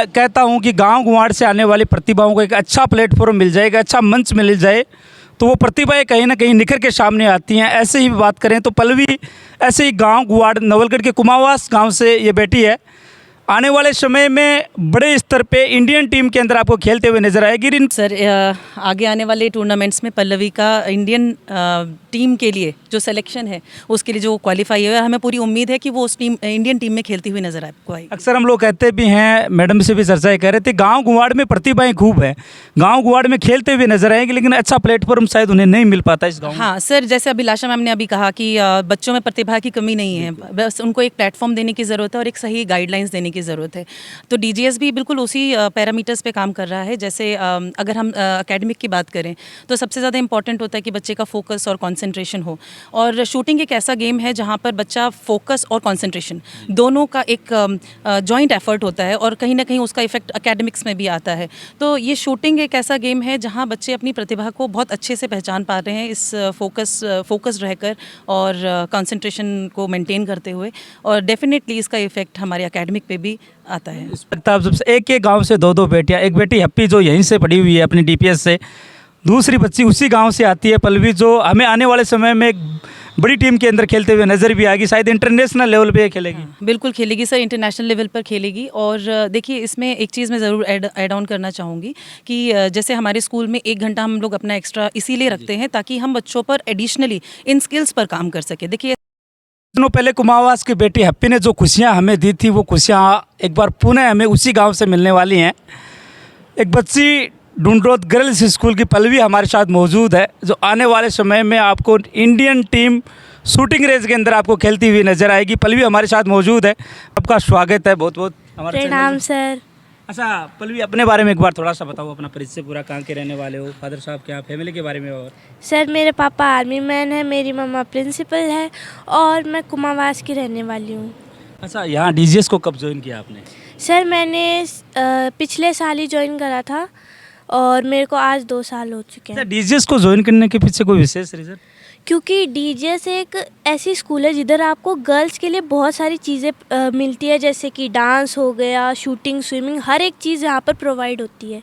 मैं कहता हूं कि गांव गुआड़ से आने वाली प्रतिभाओं को एक अच्छा प्लेटफॉर्म मिल जाएगा, अच्छा मंच मिल जाए तो वो प्रतिभाएं कहीं ना कहीं निखर के सामने आती हैं। ऐसे ही बात करें तो पल्लवी ऐसे ही गांव गुआड़ नवलगढ़ के कुमावास गांव से ये बेटी है। आने वाले समय में बड़े स्तर पे इंडियन टीम के अंदर आपको खेलते हुए नजर आएगी। सर आगे आने वाले टूर्नामेंट्स में पल्लवी का इंडियन टीम के लिए जो सिलेक्शन है उसके लिए जो क्वालिफाई है, हमें पूरी उम्मीद है कि वो उस इंडियन टीम में खेलती हुई नजर आपको आएगी। अक्सर हम लोग कहते भी हैं, मैडम से भी चर्चा कर रहे थे, गांव गुआड़ में प्रतिभाएं खूब है, गांव गुआड़ में खेलते हुए नजर आएंगे, लेकिन अच्छा प्लेटफॉर्म शायद उन्हें नहीं मिल पाता इस गाँव। हाँ सर, जैसे अभिलाषा मैम ने अभी कहा कि बच्चों में प्रतिभा की कमी नहीं है, बस उनको एक प्लेटफॉर्म देने की ज़रूरत है और एक सही गाइडलाइंस देने की ज़रूरत है। तो डीजीएस भी बिल्कुल उसी पैरामीटर्स पे काम कर रहा है। जैसे अगर हम एकेडमिक की बात करें तो सबसे ज़्यादा इंपॉर्टेंट होता है कि बच्चे का फोकस और कंसंट्रेशन हो, और शूटिंग एक ऐसा गेम है जहाँ पर बच्चा फोकस और कंसंट्रेशन दोनों का एक जॉइंट एफर्ट होता है और कहीं ना कहीं उसका इफेक्ट एकेडमिक्स में भी आता है। तो ये शूटिंग एक ऐसा गेम है जहाँ बच्चे अपनी प्रतिभा को बहुत अच्छे से पहचान पा रहे हैं इस फोकस रहकर और कंसंट्रेशन को मेंटेन करते हुए, और डेफिनेटली इसका इफेक्ट हमारे एकेडमिक पे भी आता है। आप सबसे एक गांव से दो बेटियां, एक बेटी हैप्पी जो यहीं से पढ़ी हुई है अपनी डीपीएस से, दूसरी बच्ची उसी गांव से आती है पल्लवी, जो हमें आने वाले समय में एक बड़ी टीम के अंदर खेलते हुए नजर भी आएगी, शायद इंटरनेशनल लेवल पे खेलेगी। बिल्कुल खेलेगी सर, इंटरनेशनल लेवल पर खेलेगी। और देखिए इसमें एक चीज़ मैं ज़रूर ऐड ऑन करना चाहूँगी कि जैसे हमारे स्कूल में 1 घंटा हम लोग अपना एक्स्ट्रा इसीलिए रखते हैं ताकि हम बच्चों पर एडिशनली इन स्किल्स पर काम कर सके। देखिए दिनों पहले कुमावास की बेटी हैप्पी ने जो खुशियां हमें दी थी, वो खुशियां एक बार पुनः हमें उसी गांव से मिलने वाली हैं। एक बच्ची ढूंढरोद गर्ल्स स्कूल की पल्लवी हमारे साथ मौजूद है, जो आने वाले समय में आपको इंडियन टीम शूटिंग रेस के अंदर आपको खेलती हुई नजर आएगी। पल्लवी हमारे साथ मौजूद है, आपका स्वागत है बहुत बहुत हमारे प्रणाम सर। अच्छा पल्लवी, अपने बारे में एक बार थोड़ा सा बताओ, अपना परिचय पूरा, कहाँ के रहने वाले हो, फादर साहब क्या, फैमिली के बारे में। और सर मेरे पापा आर्मी मैन है, मेरी मम्मा प्रिंसिपल है और मैं कुमावास की रहने वाली हूँ। अच्छा, यहाँ डीजीएस को कब ज्वाइन किया आपने? सर मैंने पिछले साल ही ज्वाइन करा था और मेरे को आज 2 साल हो चुके हैं। डीजीएस को ज्वाइन करने के पीछे कोई विशेष रीज़न? क्योंकि डीजीएस एक ऐसी स्कूल है जिधर आपको गर्ल्स के लिए बहुत सारी चीज़ें मिलती है, जैसे कि डांस हो गया, शूटिंग, स्विमिंग, हर एक चीज़ यहाँ पर प्रोवाइड होती है।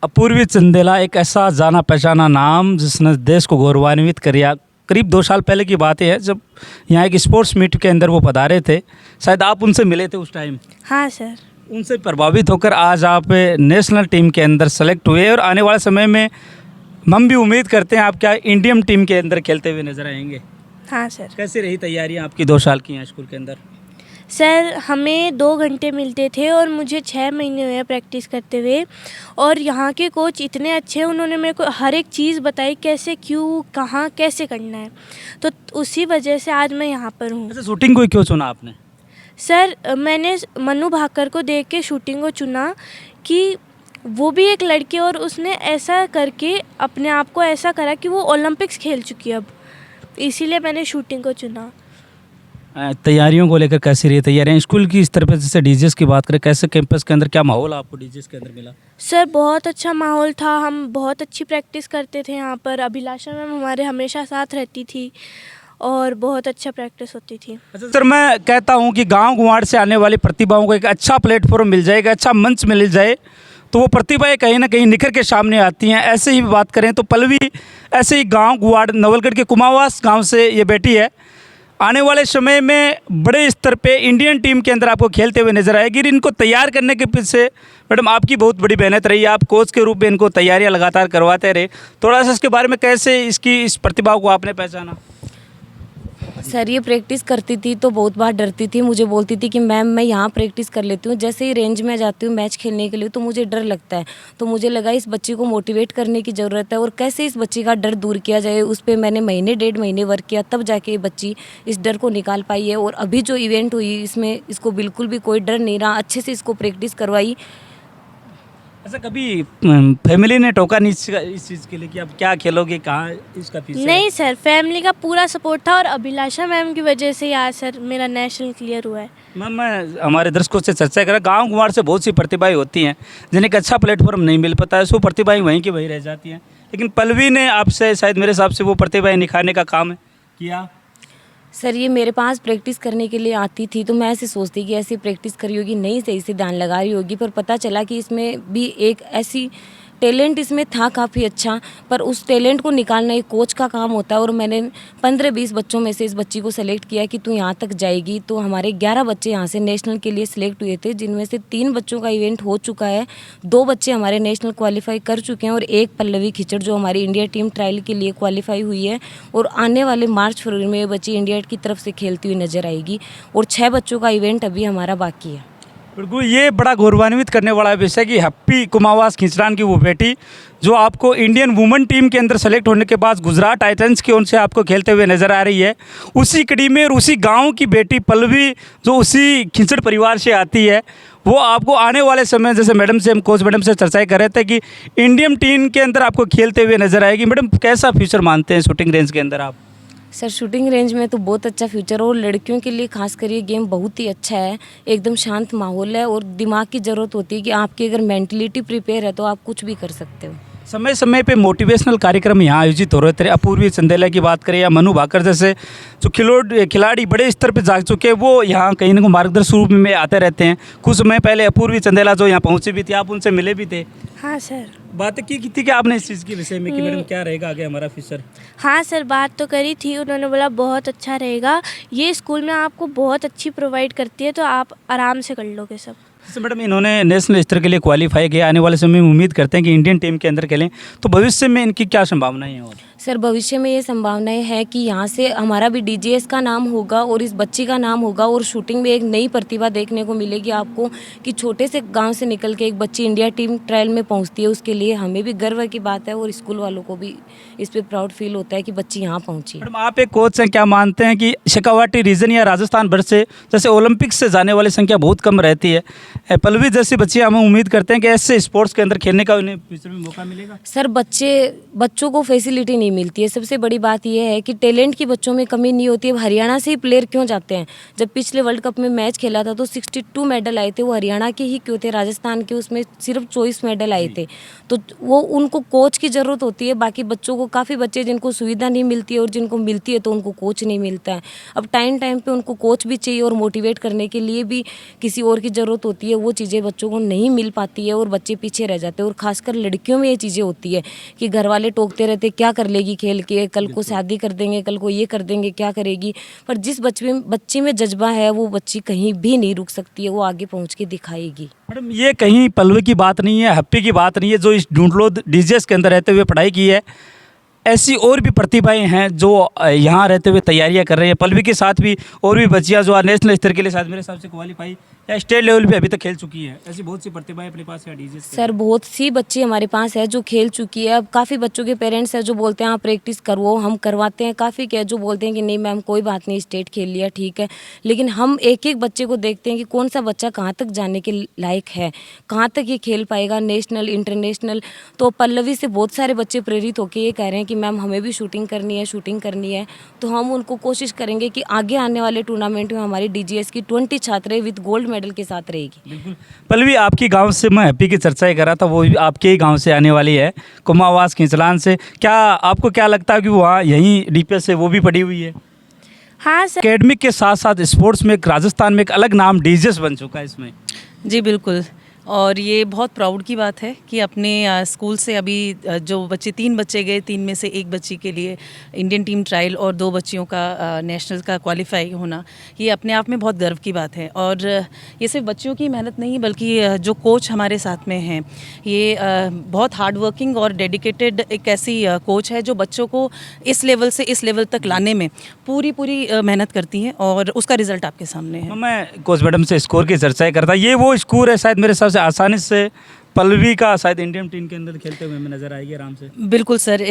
अपूर्वी चंदेला एक ऐसा जाना पहचाना नाम जिसने देश को गौरवान्वित किया। करीब 2 साल पहले की बात है जब यहाँ एक स्पोर्ट्स मीट के अंदर वो पधारे थे, शायद आप उनसे मिले थे उस टाइम। हाँ सर। उनसे प्रभावित होकर आज आप नेशनल टीम के अंदर सेलेक्ट हुए, और आने वाले समय में हम भी उम्मीद करते हैं आप क्या इंडियन टीम के अंदर खेलते हुए नजर आएंगे। हाँ सर। कैसी रही तैयारियाँ आपकी 2 साल की यहाँ स्कूल के अंदर? सर हमें 2 घंटे मिलते थे और मुझे 6 महीने हुए प्रैक्टिस करते हुए, और यहाँ के कोच इतने अच्छे हैं, उन्होंने मेरे को हर एक चीज़ बताई कैसे, क्यों, कहाँ, कैसे करना है, तो उसी वजह से आज मैं यहाँ पर हूँ। अच्छा, शूटिंग को क्यों चुना आपने? सर मैंने मनु भाकर को देख के शूटिंग को चुना कि वो भी एक लड़की और उसने ऐसा करके अपने आप को ऐसा करा कि वो ओलंपिक्स खेल चुकी है अब, इसीलिए मैंने शूटिंग को चुना। तैयारियों को लेकर कैसी रही तैयारियाँ स्कूल की स्तर पर? जैसे डीजीएस की बात करें, कैसे कैंपस के अंदर क्या माहौल आपको डीजीएस के अंदर मिला? सर बहुत अच्छा माहौल था, हम बहुत अच्छी प्रैक्टिस करते थे यहाँ पर। अभिलाषा मैम हमारे हमेशा साथ रहती थी और बहुत अच्छा प्रैक्टिस होती थी। अच्छा सर, मैं कहता हूँ कि गांव गुआड़ से आने वाली प्रतिभाओं को एक अच्छा प्लेटफॉर्म मिल जाएगा, अच्छा मंच मिल जाए तो वो प्रतिभाएं कहीं ना कहीं निखर के सामने आती हैं। ऐसे ही बात करें तो पल्लवी ऐसे ही गांव गुआड़ नवलगढ़ के कुमावास गांव से ये बेटी है। आने वाले समय में बड़े स्तर पे इंडियन टीम के अंदर आपको खेलते हुए नजर आएगी। इनको तैयार करने के पीछे मैडम आपकी बहुत बड़ी मेहनत रही है, आप कोच के रूप में इनको तैयारियां लगातार करवाते रहे, थोड़ा सा इसके बारे में कैसे इस प्रतिभा को आपने पहचाना? सर ये प्रैक्टिस करती थी तो बहुत बार डरती थी, मुझे बोलती थी कि मैम मैं यहाँ प्रैक्टिस कर लेती हूँ, जैसे ही रेंज में जाती हूँ मैच खेलने के लिए तो मुझे डर लगता है। तो मुझे लगा इस बच्ची को मोटिवेट करने की ज़रूरत है और कैसे इस बच्ची का डर दूर किया जाए, उस पर मैंने महीने 1.5 महीने वर्क किया, तब जाके ये बच्ची इस डर को निकाल पाई है। और अभी जो इवेंट हुई इसमें इसको बिल्कुल भी कोई डर नहीं रहा, अच्छे से इसको प्रैक्टिस करवाई। ऐसा कभी फैमिली ने टोका नहीं इस चीज़ के लिए कि आप क्या खेलोगे, कहाँ इसका पीछे? नहीं सर, फैमिली का पूरा सपोर्ट था और अभिलाषा मैम की वजह से आज सर मेरा नेशनल क्लियर हुआ है। मैम मैं हमारे दर्शकों से चर्चा करा, गांव गुआड़ से बहुत सी प्रतिभाएं होती हैं जिन्हें एक अच्छा प्लेटफॉर्म नहीं मिल पाता है, सो प्रतिभाएं वहीं की वहीं रह जाती हैं, लेकिन पल्लवी ने आपसे शायद मेरे हिसाब से वो प्रतिभाएं निखारने का काम किया। सर ये मेरे पास प्रैक्टिस करने के लिए आती थी तो मैं ऐसे सोचती कि ऐसी प्रैक्टिस करी होगी, नहीं सही से ध्यान लगा रही होगी, पर पता चला कि इसमें भी एक ऐसी टैलेंट इसमें था काफ़ी अच्छा, पर उस टैलेंट को निकालना एक कोच का काम होता है। और मैंने 15-20 बच्चों में से इस बच्ची को सेलेक्ट किया कि तू यहाँ तक जाएगी। तो हमारे 11 बच्चे यहाँ से नेशनल के लिए सिलेक्ट हुए थे, जिनमें से 3 बच्चों का इवेंट हो चुका है, 2 बच्चे हमारे नेशनल क्वालिफाई कर चुके हैं और एक पल्लवी खिचड़ जो हमारी इंडिया टीम ट्रायल के लिए क्वालिफाई हुई है। और आने वाले मार्च-फरवरी में ये बच्ची इंडिया की तरफ से खेलती हुई नजर आएगी। और 6 बच्चों का इवेंट अभी हमारा बाकी है। बिल्कुल, ये बड़ा गौरवान्वित करने वाला विषय कि हैप्पी कुमावास खिचड़ान की वो बेटी जो आपको इंडियन वुमेन टीम के अंदर सेलेक्ट होने के बाद गुजरात टाइटंस की ओर से आपको खेलते हुए नजर आ रही है। उसी कड़ी में और उसी गांव की बेटी पल्लवी जो उसी खिचड़ परिवार से आती है, वो आपको आने वाले समय, जैसे मैडम से हम कोच मैडम से चर्चाएं कर रहे थे कि इंडियन टीम के अंदर आपको खेलते हुए नजर आएगी। मैडम, कैसा फ्यूचर मानते हैं शूटिंग रेंज के अंदर आप? सर शूटिंग रेंज में तो बहुत अच्छा फ्यूचर है और लड़कियों के लिए खासकर ये गेम बहुत ही अच्छा है। एकदम शांत माहौल है और दिमाग की ज़रूरत होती है कि आपकी अगर मेंटलिटी प्रिपेयर है तो आप कुछ भी कर सकते हो। समय समय पे मोटिवेशनल कार्यक्रम यहाँ आयोजित हो रहे थे। अपूर्वी चंदेला की बात करें या मनु भाकर जैसे जो खिलाड़ी बड़े स्तर पे जा चुके हैं, वो यहाँ कहीं ना कहीं मार्गदर्शक रूप में आते रहते हैं। कुछ समय पहले अपूर्वी चंदेला जो यहाँ पहुँची भी थी, आप उनसे मिले भी थे। हाँ सर। बातें की थी कि आपने इस चीज़ के विषय में कि मैडम क्या रहेगा आगे हमारा फ्यूचर? हाँ सर, बात तो करी थी, उन्होंने बोला बहुत अच्छा रहेगा, ये स्कूल में आपको बहुत अच्छी प्रोवाइड करती है तो आप आराम से कर लोगे सब। जैसे मैडम इन्होंने नेशनल स्तर के लिए क्वालिफाई किया, आने वाले समय में उम्मीद करते हैं कि इंडियन टीम के अंदर खेलें, तो भविष्य में इनकी क्या संभावनाएं हैं? और सर भविष्य में ये संभावनाएं हैं कि यहाँ से हमारा भी डीजीएस का नाम होगा और इस बच्ची का नाम होगा और शूटिंग में एक नई प्रतिभा देखने को मिलेगी आपको कि छोटे से गांव से निकल के एक बच्ची इंडिया टीम ट्रायल में पहुँचती है। उसके लिए हमें भी गर्व की बात है और स्कूल वालों को भी इस पर प्राउड फील होता है कि बच्ची यहाँ पहुँची। मैडम, आप एक कोच हैं, क्या मानते हैं कि शेखावाटी रीजन या राजस्थान भर से जैसे ओलंपिक्स से जाने वाली संख्या बहुत कम रहती है, पल्लवी जैसी बच्चियाँ हम उम्मीद करते हैं कि ऐसे स्पोर्ट्स के अंदर खेलने का उन्हें फ्यूचर में मौका मिलेगा? सर बच्चों को फैसिलिटी नहीं मिलती है। सबसे बड़ी बात यह है कि टैलेंट की बच्चों में कमी नहीं होती है। हरियाणा से ही प्लेयर क्यों जाते हैं? जब पिछले वर्ल्ड कप में मैच खेला था तो 62 मेडल आए थे, वो हरियाणा के ही क्यों थे? राजस्थान के उसमें सिर्फ 24 मेडल आए थे। तो वो उनको कोच की ज़रूरत होती है। बाकी बच्चों को, काफ़ी बच्चे जिनको सुविधा नहीं मिलती है और जिनको मिलती है तो उनको कोच नहीं मिलता है। अब टाइम पे उनको कोच भी चाहिए और मोटिवेट करने के लिए भी किसी और की ज़रूरत होती है। वो चीज़ें बच्चों को नहीं मिल पाती है और बच्चे पीछे रह जाते हैं। और ख़ासकर लड़कियों में ये चीज़ें होती है कि घर वाले टोकते रहते, क्या कर लेगी खेल के, कल को शादी कर देंगे, कल को ये कर देंगे, क्या करेगी। पर जिस बच्ची में जज्बा है वो बच्ची कहीं भी नहीं रुक सकती है, वो आगे पहुंच के दिखाएगी। मैडम, ये कहीं पल्लवी की बात नहीं है, हैप्पी की बात नहीं है जो इस ढूंढलो डीजीएस के अंदर रहते हुए पढ़ाई की है। ऐसी और भी प्रतिभाएं हैं जो यहाँ रहते हुए तैयारियां कर रही है। पल्लवी के साथ भी और भी बच्चियां जो नेशनल स्तर के लिए शायद मेरे हिसाब से क्वालिफाई या स्टेट लेवल पे अभी तक खेल चुकी है। ऐसी बहुत सी प्रतिभाएं अपने पास है डीजीएस के। सर बहुत सी बच्ची हमारे पास है जो खेल चुकी है। अब काफ़ी बच्चों के पेरेंट्स हैं जो बोलते हैं आप प्रैक्टिस करवाओ, हम करवाते हैं। काफ़ी क्या जो बोलते हैं कि नहीं मैम कोई बात नहीं, स्टेट खेल लिया ठीक है। लेकिन हम एक एक बच्चे को देखते हैं कि कौन सा बच्चा कहाँ तक जाने के लायक है, कहाँ तक ये खेल पाएगा, नेशनल इंटरनेशनल। तो पल्लवी से बहुत सारे बच्चे प्रेरित होकर ये कह रहे हैं कि मैम हमें भी शूटिंग करनी है। तो हम उनको कोशिश करेंगे कि आगे आने वाले टूर्नामेंट में हमारी डीजीएस की 20 छात्राएं विद गोल्ड मेडल के साथ रहेगी। बिल्कुल। पल्लवी, आपकी गांव से मैं हैप्पी की चर्चाएं कर रहा था, वो भी आपके ही गांव से आने वाली है, कुमावास खिचड़ान से। क्या आपको क्या लगता है कि वहाँ यहीं डीपीएस से वो भी पड़ी हुई है? हाँ सर। एकेडमिक के साथ साथ स्पोर्ट्स में राजस्थान में एक अलग नाम डीजीएस बन चुका है इसमें। जी बिल्कुल, और ये बहुत प्राउड की बात है कि अपने स्कूल से अभी जो बच्चे 3 बच्चे गए, 3 में से 1 बच्ची के लिए इंडियन टीम ट्रायल और 2 बच्चियों का नेशनल का क्वालिफाई होना, ये अपने आप में बहुत गर्व की बात है। और ये सिर्फ बच्चियों की मेहनत नहीं बल्कि जो कोच हमारे साथ में हैं, ये बहुत हार्ड वर्किंग और डेडिकेटेड एक ऐसी कोच है जो बच्चों को इस लेवल से इस लेवल तक लाने में पूरी मेहनत करती हैं और उसका रिजल्ट आपके सामने है। मैं कोच मैडम से स्कोर की चर्चाएं करता, ये वो स्कोर है शायद मेरे हिसाब से आसानी से पल्लवी का शायद इंडियन टीम के अंदर खेलते हुए हमें नजर आएगी आराम से। बिल्कुल सर,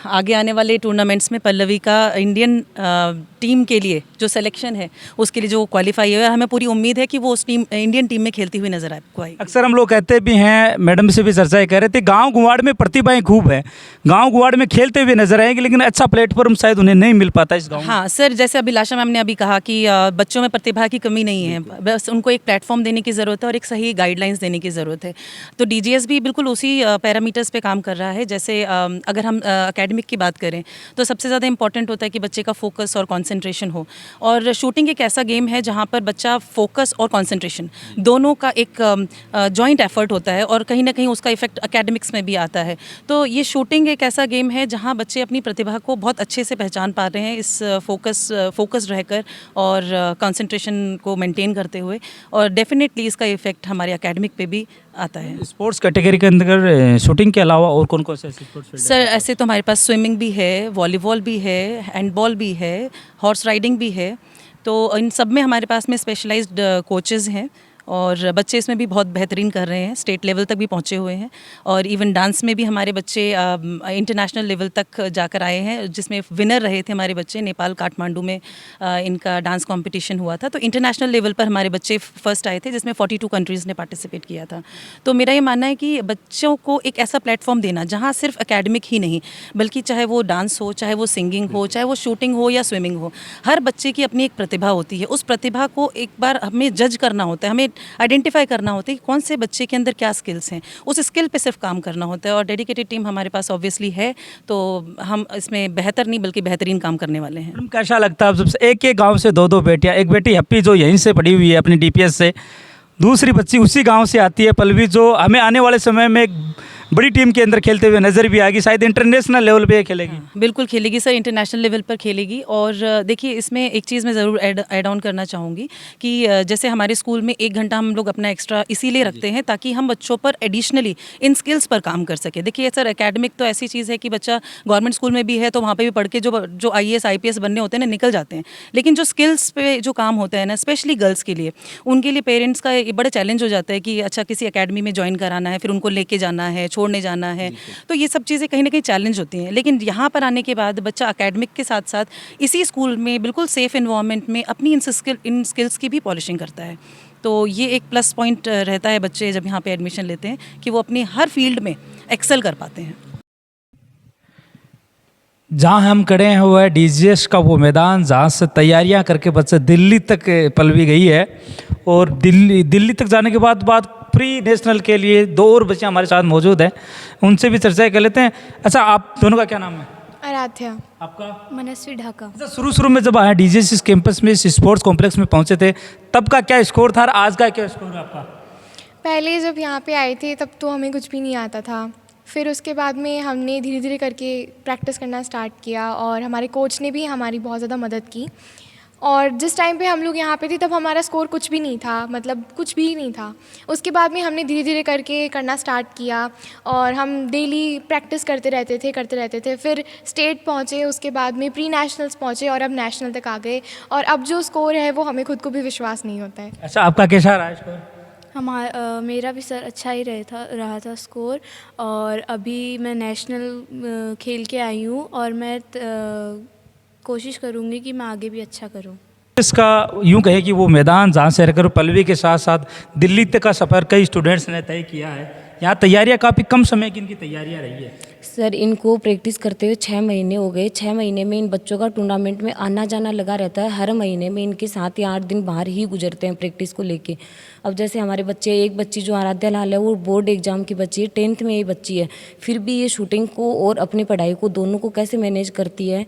आगे आने वाले टूर्नामेंट्स में पल्लवी का इंडियन टीम के लिए जो सिलेक्शन है उसके लिए जो क्वालिफाई है, हमें पूरी उम्मीद है कि वो उस इंडियन टीम में खेलती हुई नजर आएगी। अक्सर हम लोग कहते भी हैं, मैडम से भी चर्चाएं कर रहे थे, गाँव गुवाड़ में प्रतिभाएं खूब है, गाँव गुवाड़ में खेलते हुए नजर आएंगे, लेकिन अच्छा प्लेटफॉर्म शायद उन्हें नहीं मिल पाता इस गाँव में। हाँ सर, जैसे अभिलाषा मैम ने अभी कहा कि बच्चों में प्रतिभा की कमी नहीं है, बस उनको एक प्लेटफॉर्म देने की ज़रूरत है और एक सही गाइडलाइंस देने की ज़रूरत है। तो तो डीजीएस भी बिल्कुल उसी पैरामीटर्स पे काम कर रहा है। जैसे अगर हम एकेडमिक की बात करें तो सबसे ज़्यादा इंपॉर्टेंट होता है कि बच्चे का फोकस और कंसंट्रेशन हो, और शूटिंग एक ऐसा गेम है जहाँ पर बच्चा फोकस और कंसंट्रेशन दोनों का एक जॉइंट एफर्ट होता है, और कहीं ना कहीं उसका इफेक्ट एकेडमिक्स में भी आता है। तो ये शूटिंग एक ऐसा गेम है जहाँ बच्चे अपनी प्रतिभा को बहुत अच्छे से पहचान पा रहे हैं इस फोकस रहकर और कंसंट्रेशन को मेंटेन करते हुए, और डेफिनेटली इसका इफेक्ट हमारे एकेडमिक पे भी आता है। स्पोर्ट्स कैटेगरी के अंदर शूटिंग के अलावा और कौन कौन से स्पोर्ट्स फील्ड सर ऐसे तो हमारे पास स्विमिंग भी है, वॉलीबॉल भी है, हैंडबॉल भी है, हॉर्स राइडिंग भी है। तो इन सब में हमारे पास में स्पेशलाइज्ड कोचेज़ हैं, और बच्चे इसमें भी बहुत बेहतरीन कर रहे हैं, स्टेट लेवल तक भी पहुंचे हुए हैं। और इवन डांस में भी हमारे बच्चे इंटरनेशनल लेवल तक जाकर आए हैं, जिसमें विनर रहे थे हमारे बच्चे। नेपाल काठमांडू में इनका डांस कंपटीशन हुआ था, तो इंटरनेशनल लेवल पर हमारे बच्चे फर्स्ट आए थे, जिसमें 42 कंट्रीज़ ने पार्टिसिपेट किया था। तो मेरा ये मानना है कि बच्चों को एक ऐसा प्लेटफॉर्म देना जहाँ सिर्फ एकेडमिक ही नहीं, बल्कि चाहे वो डांस हो, चाहे वो सिंगिंग हो, चाहे वो शूटिंग हो या स्विमिंग हो, हर बच्चे की अपनी एक प्रतिभा होती है। उस प्रतिभा को एक बार हमें जज करना होता है, हमें आइडेंटिफाई करना होता है कि कौन से बच्चे के अंदर क्या स्किल्स हैं, उस स्किल पे सिर्फ काम करना होता है। और डेडिकेटेड टीम हमारे पास ऑब्वियसली है, तो हम इसमें बेहतर नहीं बल्कि बेहतरीन काम करने वाले हैं। मैडम कैसा लगता है आप सबसे, एक एक गांव से दो बेटियां, एक बेटी हैप्पी जो यहीं से पढ़ी हुई है अपनी डीपीएस से, दूसरी बच्ची उसी गांव से आती है पल्लवी, जो हमें आने वाले समय में एक बड़ी टीम के अंदर खेलते हुए नजर भी आएगी, शायद इंटरनेशनल लेवल पे खेलेगी। बिल्कुल खेलेगी सर, इंटरनेशनल लेवल पर खेलेगी। और देखिए इसमें एक चीज़ मैं ज़रूर ऐड ऑन करना चाहूँगी कि जैसे हमारे स्कूल में 1 घंटा हम लोग अपना एक्स्ट्रा इसीलिए रखते हैं ताकि हम बच्चों पर एडिशनली इन स्किल्स पर काम कर सके। देखिए सर, एकेडमिक तो ऐसी चीज़ है कि बच्चा गवर्नमेंट स्कूल में भी है तो वहाँ पर भी पढ़ के जो IAS IPS बनने होते हैं ना, निकल जाते हैं। लेकिन जो स्किल्स पे जो काम होता है ना, स्पेशली गर्ल्स के लिए, उनके लिए पेरेंट्स का ये बड़ा चैलेंज हो जाता है कि अच्छा किसी अकेडमी में ज्वाइन कराना है, फिर उनको लेके जाना है, छोड़ने जाना है, तो ये सब चीज़ें कहीं ना कहीं चैलेंज होती हैं। लेकिन यहाँ पर आने के बाद बच्चा एकेडमिक के साथ साथ इसी स्कूल में बिल्कुल सेफ इन्वायरमेंट में अपनी इन स्किल्स की भी पॉलिशिंग करता है। तो ये एक प्लस पॉइंट रहता है बच्चे जब यहाँ पे एडमिशन लेते हैं कि वो अपनी हर फील्ड में एक्सेल कर पाते हैं। जहाँ हम खड़े हैं वो है डीजीएस का वो मैदान जहाँ से तैयारियाँ करके बच्चे दिल्ली तक पल्लवी गई है, और दिल्ली तक जाने के बाद प्री नेशनल के लिए 2 और बच्चे हमारे साथ मौजूद हैं, उनसे भी चर्चा कर लेते हैं। अच्छा, आप दोनों का क्या नाम है? आराध्या। आपका? मनस्वी ढाका। अच्छा, शुरू में जब आए डीजीएस कैंपस में इस स्पोर्ट्स कॉम्प्लेक्स में पहुंचे थे, तब का क्या स्कोर था और आज का क्या स्कोर है आपका? पहले जब यहाँ पे आए थे तब तो हमें कुछ भी नहीं आता था, फिर उसके बाद में हमने धीरे धीरे करके प्रैक्टिस करना स्टार्ट किया, और हमारे कोच ने भी हमारी बहुत ज़्यादा मदद की। और जिस टाइम पे हम लोग यहाँ पे थे तब हमारा स्कोर कुछ भी नहीं था, मतलब कुछ भी नहीं था। उसके बाद में हमने धीरे धीरे करके करना स्टार्ट किया, और हम डेली प्रैक्टिस करते रहते थे। फिर स्टेट पहुँचे, उसके बाद में प्री नेशनल्स पहुँचे, और अब नेशनल तक आ गए। और अब जो स्कोर है वो हमें खुद को भी विश्वास नहीं होता है। अच्छा, आपका कैसा रहा स्कोर? मेरा भी सर अच्छा ही रहा था स्कोर, और अभी मैं नेशनल खेल के आई हूँ, और मैं कोशिश करूँगी कि मैं आगे भी अच्छा करूँ। इसका यूं कहे कि वो मैदान जहाँ से रहकर पल्लवी के साथ साथ दिल्ली तक का सफ़र कई स्टूडेंट्स ने तय किया है। यहाँ तैयारियाँ काफ़ी कम समय की इनकी तैयारियाँ रही है। सर, इनको प्रैक्टिस करते हुए 6 महीने हो गए। 6 महीने में इन बच्चों का टूर्नामेंट में आना जाना लगा रहता है। हर महीने में इनके 7 या 8 दिन बाहर ही गुजरते हैं प्रैक्टिस को लेके। अब जैसे हमारे बच्चे, एक बच्ची जो आराध्या लाल है वो बोर्ड एग्जाम की बच्ची है, 10th में ये बच्ची है, फिर भी ये शूटिंग को और अपनी पढ़ाई को दोनों को कैसे मैनेज करती है।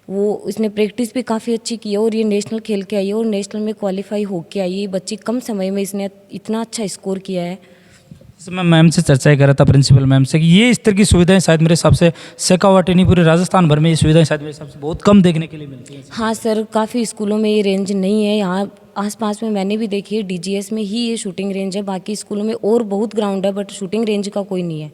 वो इसने प्रैक्टिस भी काफ़ी अच्छी की है, और ये नेशनल खेल के आई है और नेशनल में क्वालिफाई होके आई है। ये बच्ची कम समय में इसने इतना अच्छा स्कोर किया है। मैं मैम से चर्चा कर रहा था, प्रिंसिपल मैम से, कि ये इस तरह की सुविधाएं शायद मेरे हिसाब से शेखावाटी नहीं पूरे राजस्थान भर में ये सुविधाएं शायद मेरे हिसाब से बहुत कम देखने के लिए मिलती हैं। हाँ सर, काफ़ी स्कूलों में ये रेंज नहीं है। यहाँ आसपास में मैंने भी देखी है, डीजीएस में ही ये शूटिंग रेंज है। बाकी स्कूलों में और बहुत ग्राउंड है, बट शूटिंग रेंज का कोई नहीं है।